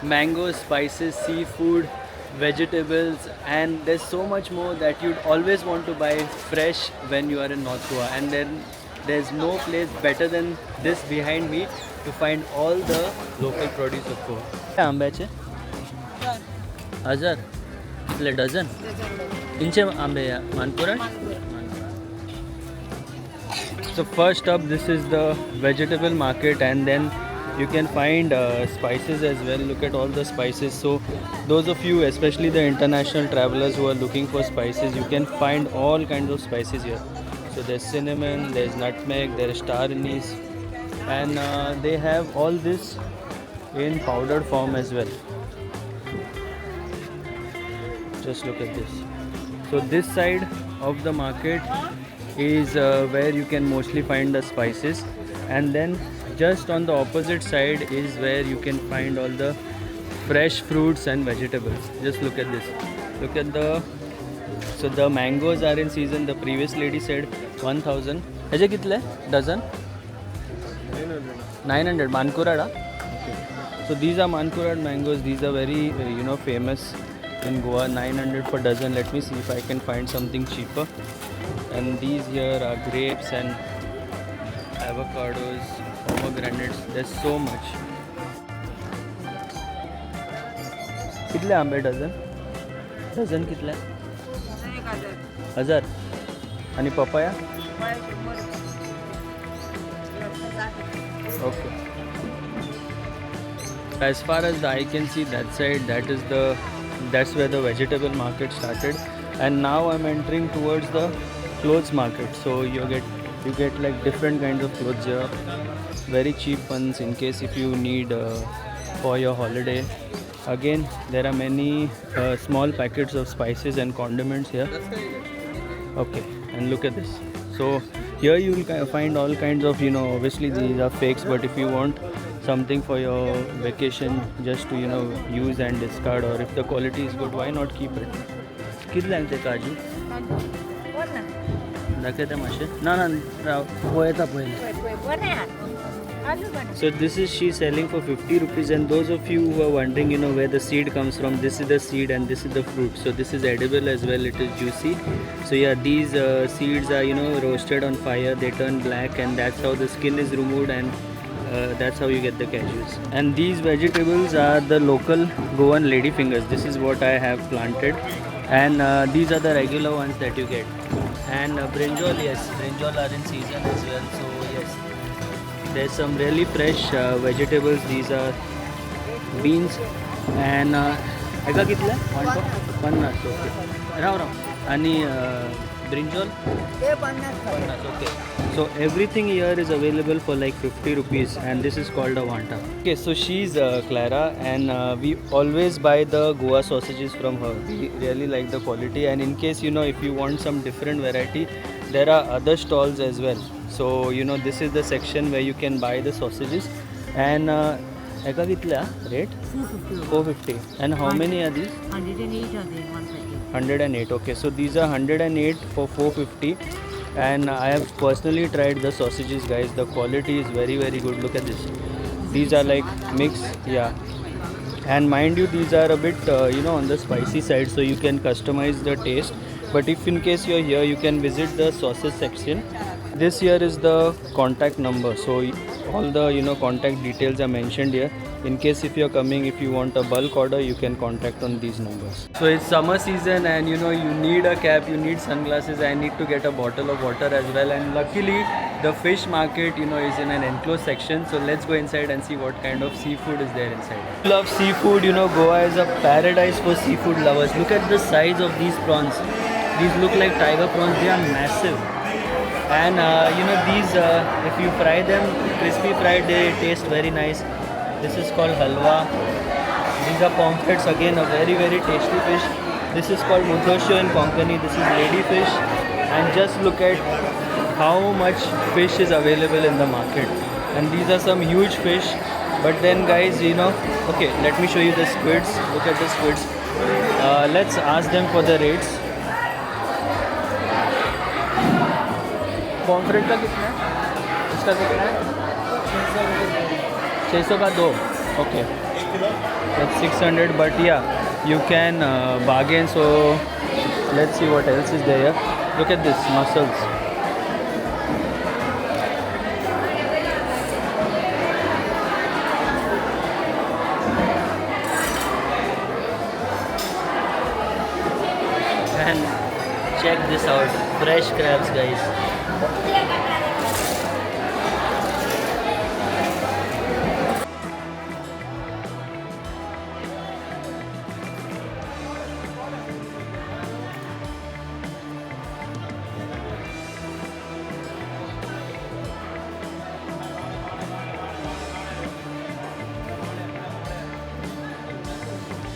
Mango, spices, seafood, vegetables, and there's so much more that you'd always want to buy fresh when you are in North Goa. And then there's no place better than this behind me to find all the local produce of Goa. काय आंब्याचे 1000 इतले dozen इंचे आंबे मानकुराड. So first up, this is the vegetable market, and then you can find spices as well. Look at all the spices. So those of you, especially the international travelers who are looking for spices, you can find all kinds of spices here. So there's cinnamon, there's nutmeg, there's star anise, and they have all this in powdered form as well. Just look at this. So this side of the market is where you can mostly find the spices, and then just on the opposite side is where you can find all the fresh fruits and vegetables. Just look at this. Look at so the mangoes are in season. The previous lady said 1000. Aje kitle dozen? 900 Mankurada. Okay. So these are Mankurad mangoes. These are very famous in Goa. 900 per dozen. Let me see if I can find something cheaper. And these here are grapes and avocados, pomegranates. There's so much. कितले आंबे dozen? Dozen कितले? 1000. आणि papaya? Okay. As far as I can see, that side, that's where the vegetable market started, and now I'm entering towards the clothes market. So you get like different kinds of clothes here, very cheap ones in case if you need for your holiday. Again, there are many small packets of spices and condiments here. Okay, and look at this. So here you will find all kinds of, obviously these are fakes, but if you want something for your vacation just to use and discard, or if the quality is good, why not keep it? किती लागते काजू? दाखवते मासे? ना पोहेता पहिले. So this is she selling for 50 rupees, and those of you who are wondering where the seed comes from, this is the seed and this is the fruit. So this is edible as well, it is juicy. So yeah, these seeds are roasted on fire, they turn black, and that's how the skin is removed, and that's how you get the cashews. And these vegetables are the local Goan lady fingers. This is what I have planted, and these are the regular ones that you get. And brinjal, yes, brinjal are in season as well. So yes, there's some really fresh vegetables. These are beans, and ega kitla 150. Okay, Rao आणि brinjal 50. Okay, so everything here is available for like 50 rupees, and this is called a vanta. Okay, so she's Clara, and we always buy the Goa sausages from her. We really like the quality, and in case if you want some different variety, there are other stalls as well. So this is the section where you can buy the sausages. And eka kitla rate? 450. And how many are these? 108 are there, one packet. 108. Okay, so these are 108 for 450. And I have personally tried the sausages, guys. The quality is very, very good. Look at this. These are like mixed, yeah. And mind you, these are a bit on the spicy side, so you can customize the taste. But if in case you're here, you can visit the sauces section. This here is the contact number, so all the contact details are mentioned here. In case if you're coming, if you want a bulk order, you can contact on these numbers. So it's summer season, and you need a cap, you need sunglasses. I need to get a bottle of water as well. And luckily the fish market is in an enclosed section, so let's go inside and see what kind of seafood is there inside. Love seafood. Goa is a paradise for seafood lovers. Look at the size of these prawns. These look like tiger prawns. They are massive. And these if you fry them crispy fried, they taste very nice. This is called halwa. These are pomfrets, again a very, very tasty fish. This is called muthosho in Konkani. This is lady fish. And just look at how much fish is available in the market. And these are some huge fish. But then guys, okay, let me show you the squids. Look at the squids. Let's ask them for the rates. Pomfret का कितना है? इसका कितना है? 600 का 2. Okay. That's 600, but yeah, you can bargain. So let's see what else is there. Look at this mussels. And check this out, fresh crabs, guys.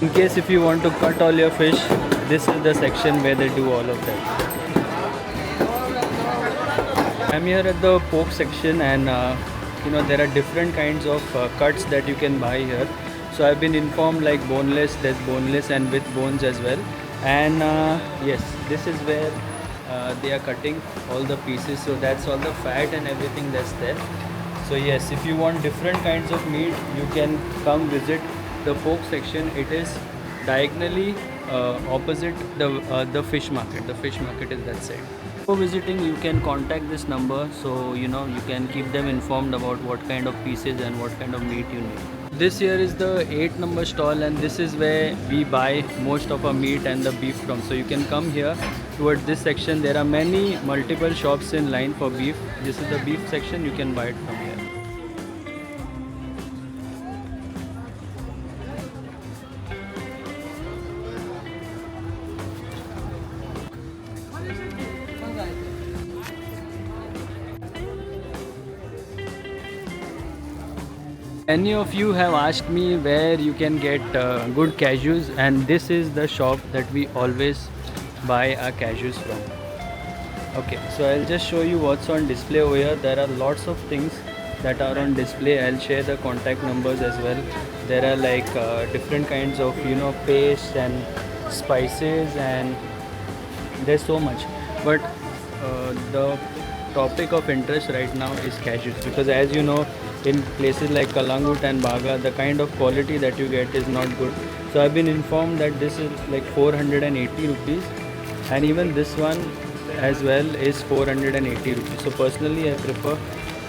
In case if you want to cut all your fish, this is the section where they do all of that. I'm here at the pork section, and there are different kinds of cuts that you can buy here. So I've been informed like boneless, there's boneless and with bones as well. And yes, this is where they are cutting all the pieces. So that's all the fat and everything that's there. So yes, if you want different kinds of meat, you can come visit the pork section. It is diagonally opposite the fish market. The fish market is that side. For visiting, you can contact this number, so you can keep them informed about what kind of pieces and what kind of meat you need. This here is the 8 number stall, and this is where we buy most of our meat and the beef from. So you can come here towards this section. There are multiple shops in line for beef. This is the beef section. You can buy it from here. Many of you have asked me where you can get good cashews, and this is the shop that we always buy our cashews from. Okay, so I'll just show you what's on display over here. There are lots of things that are on display. I'll share the contact numbers as well. There are like different kinds of paste and spices, and there's so much. But the topic of interest right now is cashews, because as you know, in places like Kalangut and Baga, the kind of quality that you get is not good. So I've been informed that this is like 480 rupees, and even this one as well is 480 rupees. So personally I prefer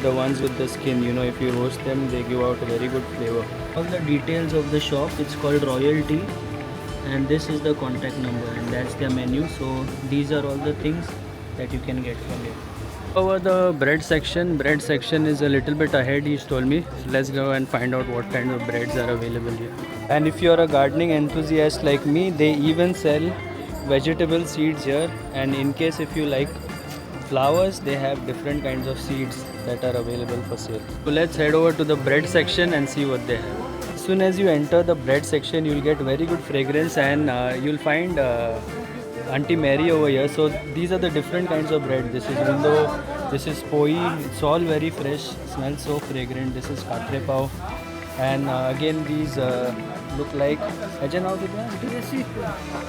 the ones with the skin. If you roast them, they give out a very good flavor. All the details of the shop, it's called Royalty, and this is the contact number, and that's their menu. So these are all the things that you can get from here. Over the bread section is a little bit ahead, he's told me. So let's go and find out what kind of breads are available here. And if you're a gardening enthusiast like me, they even sell vegetable seeds here. And in case if you like flowers, they have different kinds of seeds that are available for sale. So let's head over to the bread section and see what they have. As soon as you enter the bread section, you'll get very good fragrance, and you'll find Auntie Mary over here. So these are the different kinds of bread. This is Vindo, this is Poi. It's all very fresh, smells so fragrant. This is Katre Pav, and again these look like Ajan, how did that?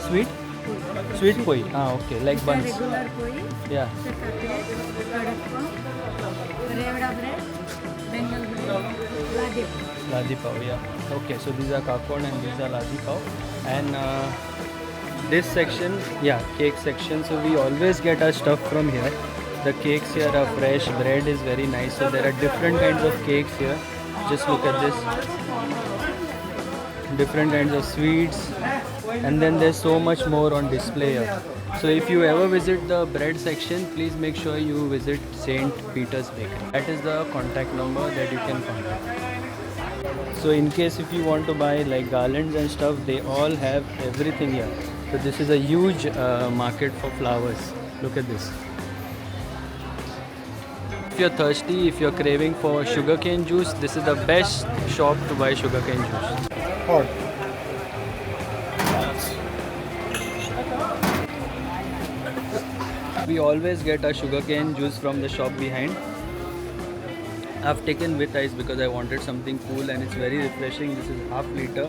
Sweet? Sweet Poi. Ah, okay, like buns. Regular poi, Yeah. kadak pav, revda bread, Bengal bread, ladi pav. Ladi Pav, yeah. Okay, so these are Kakon and these are Ladi Pav. And this section, yeah, cake section. So we always get our stuff from here. The cakes here are fresh, bread is very nice. So there are different kinds of cakes here. Just look at this. Different kinds of sweets. And then there's so much more on display here. So if you ever visit the bread section, please make sure you visit St. Peter's Bakery. That is the contact number that you can contact. So in case if you want to buy like garlands and stuff, they all have everything here. So this is a huge market for flowers. Look at this. If you're thirsty, if you're craving for sugarcane juice, this is the best shop to buy sugarcane juice. Hot. We always get our sugarcane juice from the shop behind. I've taken with ice because I wanted something cool, and it's very refreshing. This is half liter,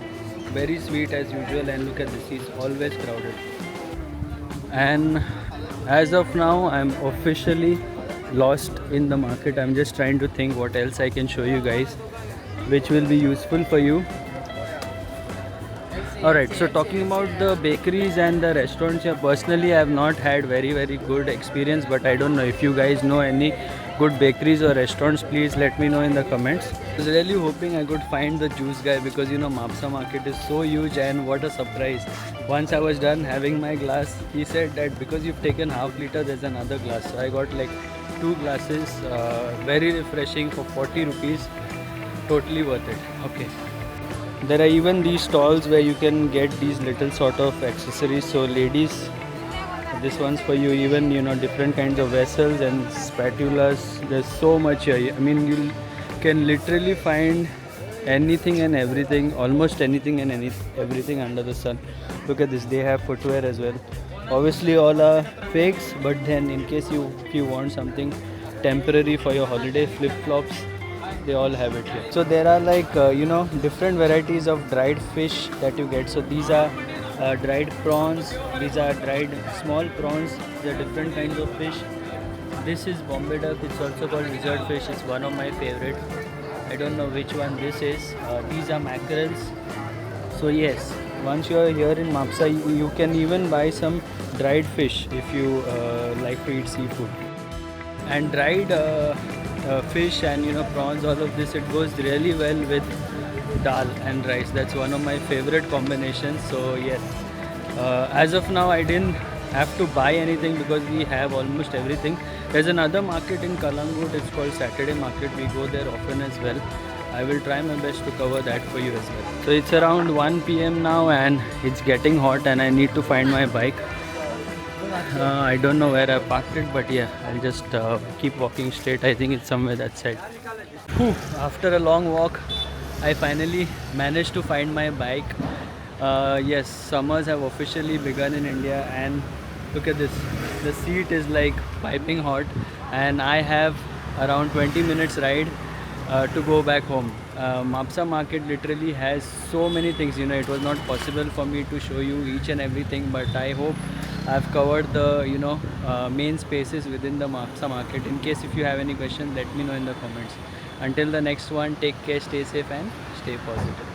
very sweet as usual, and look at this, it's always crowded. And as of now, I'm officially lost in the market. I'm just trying to think what else I can show you guys which will be useful for you. Alright, so talking about the bakeries and the restaurants here, personally I have not had very good experience, but I don't know if you guys know any good bakeries or restaurants, please let me know in the comments. I was really hoping I could find the juice guy because you know Mapsa market is so huge, and what a surprise. Once I was done having my glass, he said that because you've taken half liter there's another glass. So I got like 2 glasses, very refreshing for 40 rupees, totally worth it. Okay. There are even these stalls where you can get these little sort of accessories. So ladies, this one's for you. Even you know different kinds of vessels and spatulas. There's so much here. I mean, you can literally find anything and everything, almost anything and everything under the sun. Look at this. They have footwear as well. Obviously, all are fakes, but then in case if you want something temporary for your holiday, flip flops, they all have it here. So there are like you know different varieties of dried fish that you get. So these are dried prawns, these are dried small prawns, there are different kinds of fish. This is Bombay duck, it's also called lizard fish, it's one of my favorite. I don't know which one this is. These are mackerels. So yes, once you are here in Mapsa, you can even buy some dried fish if you like to eat seafood. And dried fish and you know prawns, all of this, it goes really well with dal and rice. That's one of my favorite combinations. So yes, as of now I didn't have to buy anything because we have almost everything. There's another market in Kalangut, it's called Saturday Market. We go there often as well. I will try my best to cover that for you as well. So it's around 1 p.m. now and it's getting hot and I need to find my bike. I don't know where I parked it, but yeah, I'll just keep walking straight. I think it's somewhere that side. Whew, after a long walk, I finally managed to find my bike. Yes, summers have officially begun in India, and look at this. The seat is like piping hot, and I have around 20 minutes ride to go back home. Mapsa market literally has so many things. You know, it was not possible for me to show you each and everything, but I hope I've covered the main spaces within the Mapsa market. In case if you have any questions, let me know in the comments. Until the next one, take care, stay safe and stay positive.